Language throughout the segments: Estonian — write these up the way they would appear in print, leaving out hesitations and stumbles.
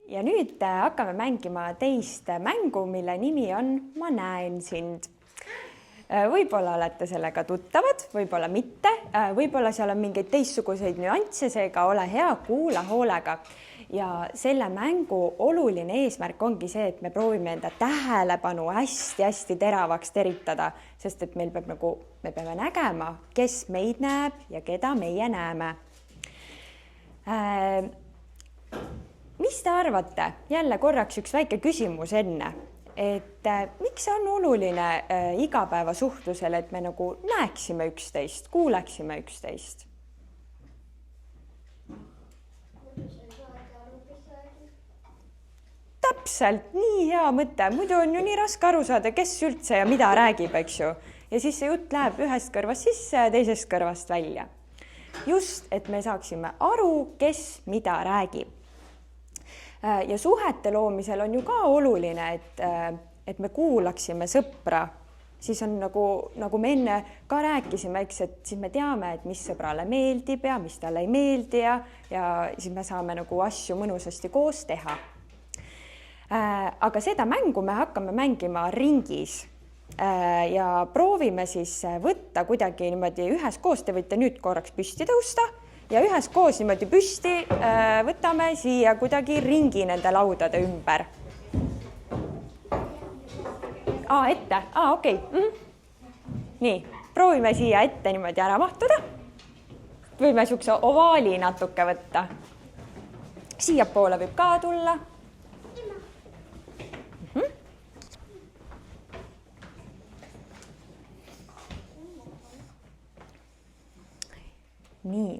Ja nüüd hakkame mängima teist mängu, mille nimi on Ma näen sind. Võib-olla olete sellega tuttavad, võib-olla mitte, võib-olla seal on mingeid teistsuguseid nüansse, seega ole hea, kuula hoolega. Ja selle mängu oluline eesmärk ongi see, et me proovime enda tähelepanu hästi-hästi teravaks teritada, sest et me peame nägema, kes meid näeb ja keda meie näeme. Mis te arvate? Jälle korraks üks väike küsimus enne, et miks on oluline igapäevasuhtlusel, et me nagu näeksime üksteist, kuuleksime üksteist? Täpselt, nii hea mõte, muidu on ju nii raske aru saada, kes üldse ja mida räägib, eks ju. Ja siis see jutt läheb ühest kõrvast sisse ja teisest kõrvast välja. Just, et me saaksime aru, kes mida räägib. Ja suhete loomisel on ju ka oluline, et me kuulaksime sõpra, siis on nagu me enne ka rääkisime, eks, et siis me teame, et mis sõbrale meeldib ja mis talle ei meeldi ja siis me saame nagu asju mõnusasti koos teha. Aga seda mängu me hakkame mängima ringis ja proovime siis võtta kuidagi niimoodi üheskoos, te võite nüüd korraks püsti tõusta ja üheskoos niimoodi püsti võtame siia kuidagi ringi nende laudade ümber. Ette, okei. Nii, proovime siia ette niimoodi ära mahtuda. Võime sihukese ovaali natuke võtta. Siia poole võib ka tulla. Nii.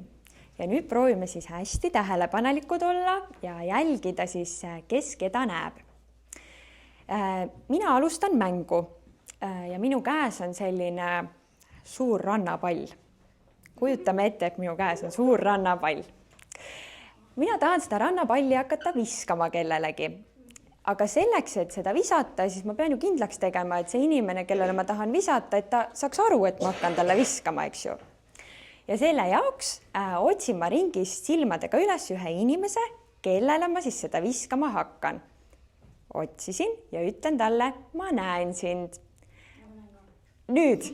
Ja nüüd proovime siis hästi tähelepanelikud olla ja jälgida siis, kes keda näeb. Mina alustan mängu ja minu käes on selline suur rannapall. Kujutame ette, et minu käes on suur rannapall. Mina tahan seda rannapalli hakata viskama kellelegi. Aga selleks, et seda visata, siis ma pean ju kindlaks tegema, et see inimene, kellele ma tahan visata, et ta saaks aru, et ma hakkan talle viskama, eks ju. Ja selle jaoks otsin ma ringist silmadega üles ühe inimese, kellele ma siis seda viskama hakkan. Otsisin ja ütlen talle, ma näen sind. Nüüd,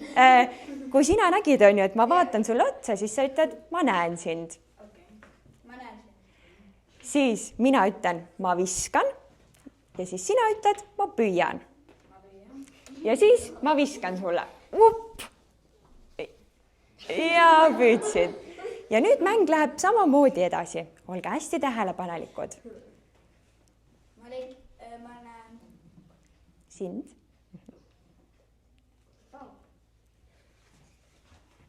kui sina nägid, on ju, et ma vaatan sulle otsa, siis sa ütled, ma näen sind. Siis mina ütlen, ma viskan ja siis sina ütled, ma püüan. Ja siis ma viskan sulle. Upp! Ja püüdsid. Ja nüüd mäng läheb samamoodi edasi. Olge hästi tähelepanelikud. Ma näen sind.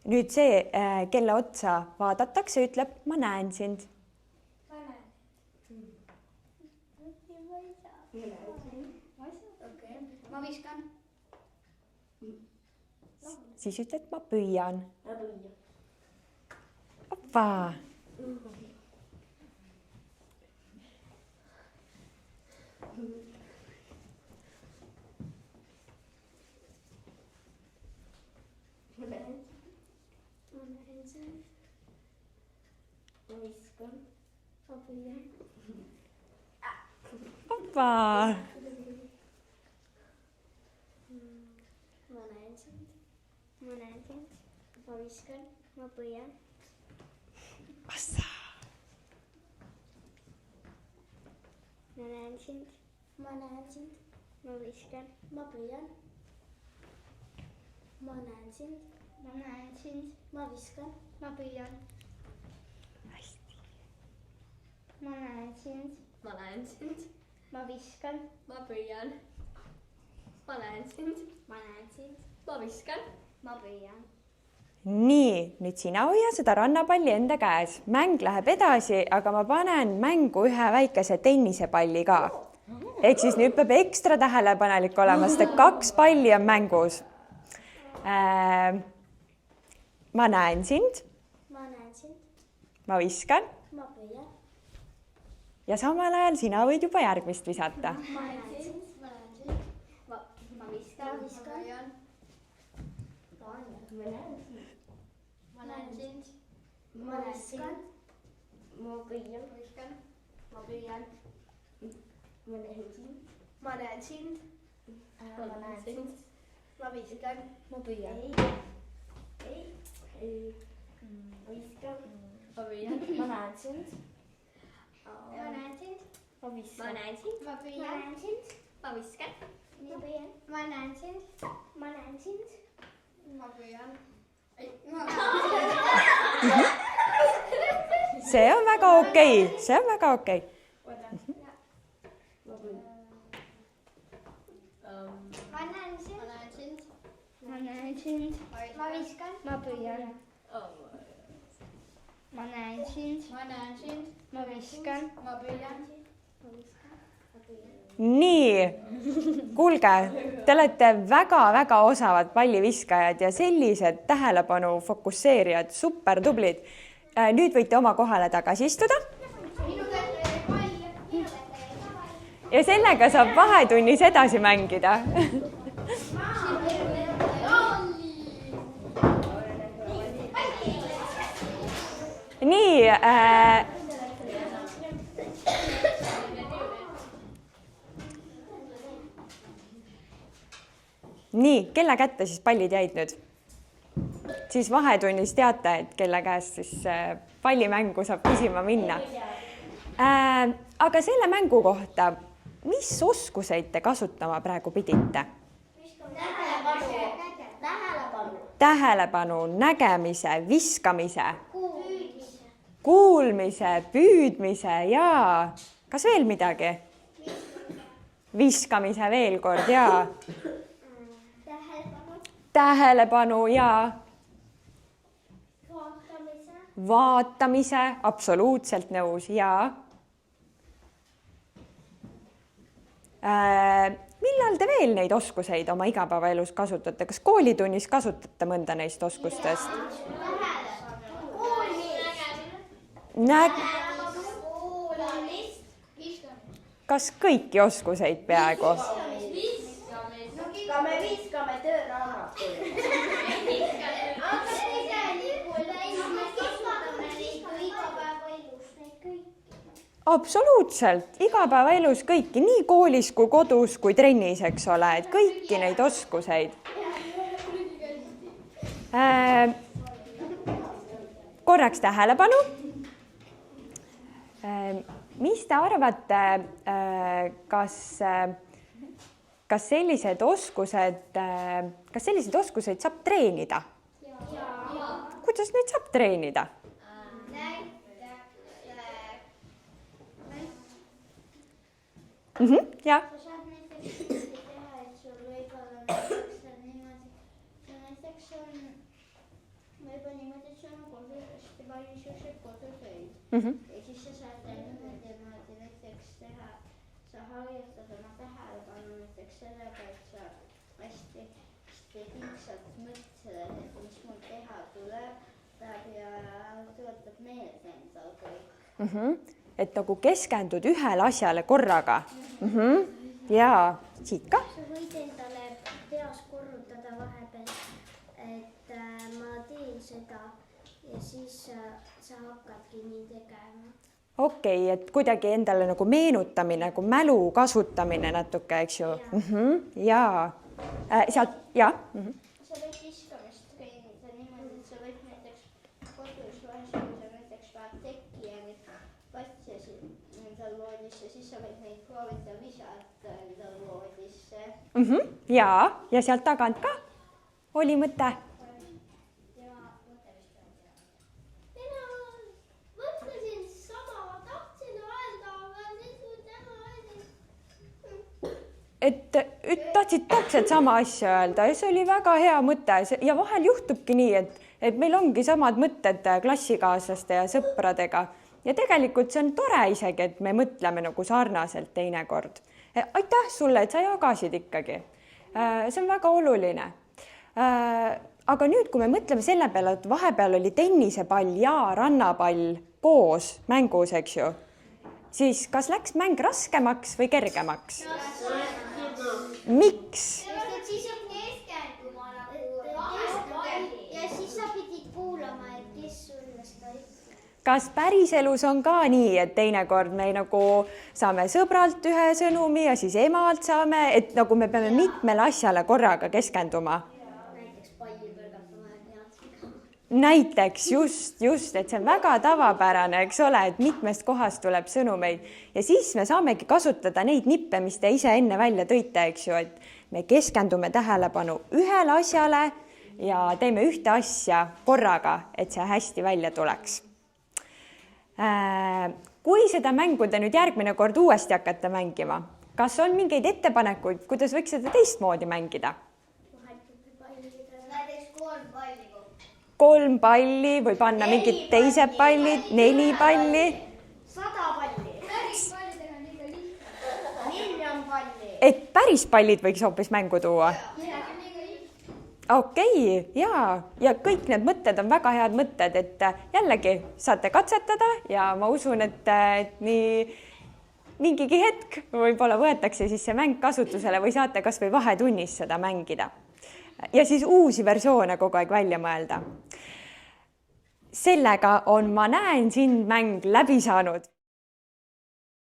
Nüüd see, kelle otsa vaadatakse, ütleb, ma näen sind. Ma näen. Ma viskan. Siis ütled, ma püüan. Oppa. Oppa. Ma näen sind, ma viskan, ma püüan. Ossa. Ma näen sind, ma viskan, ma püüan. Ma näen sind, ma viskan, ma püüan. Hästi. Ma näen sind, ma viskan, ma püüan. Ma näen sind, ma viskan. Ma püüan. Nii, nüüd sina hoia seda rannapalli enda käes. Mäng läheb edasi, aga ma panen mängu ühe väikese tennisepalli ka. Ehk siis nüüd peab ekstra tähelepanelik olema, sest 2 palli on mängus. Ma näen sind. Ma viskan. Ma püüan. Ja samal ajal sina võid juba järgmist visata. Ma näen sind. Ma viskan. Ma viskan. Ma püüan. Ma püüan. Ma näen sind. Ma näen sind. Ma viskan. Ma püüan. Ei. Viskan. Ma püüan. Ma näen sind. Ma näen sind. Ma viskan. Ma näen sind. Ma püüan. Ma näen sind. Ma viskan. Ma püüan. Ma näen sind. Ma näen sind. Ma püüan. see on väga okei, see on väga okei. Ma näen sind. Ma näen sind. Ma näen sind. Ma viskan. Ma püüan. Ma näen sind. Ma näen sind. Ma viskan. Ma püüan. Nii, kuulge, te olete väga-väga osavad palliviskajad ja sellised tähelepanu fokusseerijad, super tublid. Nüüd võite oma kohale tagasi istuda. Ja sellega saab vahetunnis edasi mängida. Nii, nii, kelle kätte siis pallid jäid nüüd? Siis vahetunnis teate, et kelle käest siis pallimängu saab küsima minna. Aga selle mängu kohta, mis oskuseid te kasutama praegu pidite? Tähelepanu, nägemise, viskamise, kuulmise, püüdmise ja kas veel midagi? Viskamise veel kord ja tähelepanu ja vaatamise, absoluutselt nõus ja millal te veel neid oskuseid oma igapäevaelus kasutate? Kas koolitunnis kasutate mõnda neist oskustest? Kas kõiki oskuseid peaaegu? Ka me viskame tööraamatut. Absoluutselt, igapäevaelus kõiki, nii koolis kui kodus kui trennis, eks ole, et kõiki neid oskuseid. Korraks tähelepanu. Mis te arvate, kas sellised oskused saab treenida? Kuidas neid saab treenida? Ja. Sa saad näiteks teha, et sul võib-olla näiteks on võib-olla niimoodi, et sul on kodus hästi palju selliseid kodutöid. Ja siis sa saad niimoodi näiteks teha, sa harjutad oma tähelepanu näiteks sellega, et sa hästi pingsalt mõtled, et mis mul teha tuleb ja tuletab meelde endal kõik. Et nagu keskendud ühele asjale korraga. Ja siit ka. Sa võid endale peas korrutada vahepeal, et ma teen seda ja siis sa hakkadki nii tegema. Okei, et kuidagi endale nagu meenutamine, nagu mälu kasutamine natuke, eks ju. Ja sealt, ja. Sa võid viskamist treenida niimoodi, et sa võid näiteks kodus vahest, kui sa näiteks vaat tekki ja neid patjasid endal voodisse, siis sa võid neid proovida visata endal voodisse. Ja sealt tagant ka oli mõte. Mina mõtlesin sama, tahtsin öelda, aga siis kui täna öeldin. Et tahtsid täpselt sama asja öelda ja see oli väga hea mõte ja vahel juhtubki nii, et meil ongi samad mõtted klassikaaslaste ja sõpradega ja tegelikult see on tore isegi, et me mõtleme nagu sarnaselt teinekord. Aitäh sulle, et sa jagasid ikkagi. See on väga oluline. Aga nüüd, kui me mõtleme selle peale, et vahepeal oli tennisepall ja rannapall koos mängus, eks ju, siis kas läks mäng raskemaks või kergemaks? Miks? Siis on keskenduma ja siis sa pidid kuulama, et kes sulle seda ütleb. Kas päriselus on ka nii, et teinekord me nagu saame sõbralt ühe sõnumi ja siis emalt saame, et nagu me peame mitmele asjale korraga keskenduma. näiteks palli põrgatama ja head vigama. Näiteks just, et see on väga tavapärane, eks ole, et mitmest kohast tuleb sõnumeid ja siis me saamegi kasutada neid nippe, mis te ise enne välja tõite, eks ju, et me keskendume tähelepanu ühele asjale ja teeme ühte asja korraga, et see hästi välja tuleks. Kui seda mängu te nüüd järgmine kord uuesti hakkate mängima, kas on mingeid ettepanekuid, kuidas võiks seda teistmoodi mängida? näiteks 3 palli kokku. 3 palli või panna mingid teised pallid, 4 palli. 100 palli. päris pallidega on liiga lihtne. 1 miljon palli. Et päris pallid võiks hoopis mängu tuua? Okei, ja kõik need mõtted on väga head mõtted, et jällegi saate katsetada ja ma usun, et nii mingigi hetk võib-olla võetakse siis see mäng kasutusele või saate kas või vahetunnis seda mängida. Ja siis uusi versioone kogu aeg välja mõelda. Sellega on Ma näen sind mäng läbi saanud.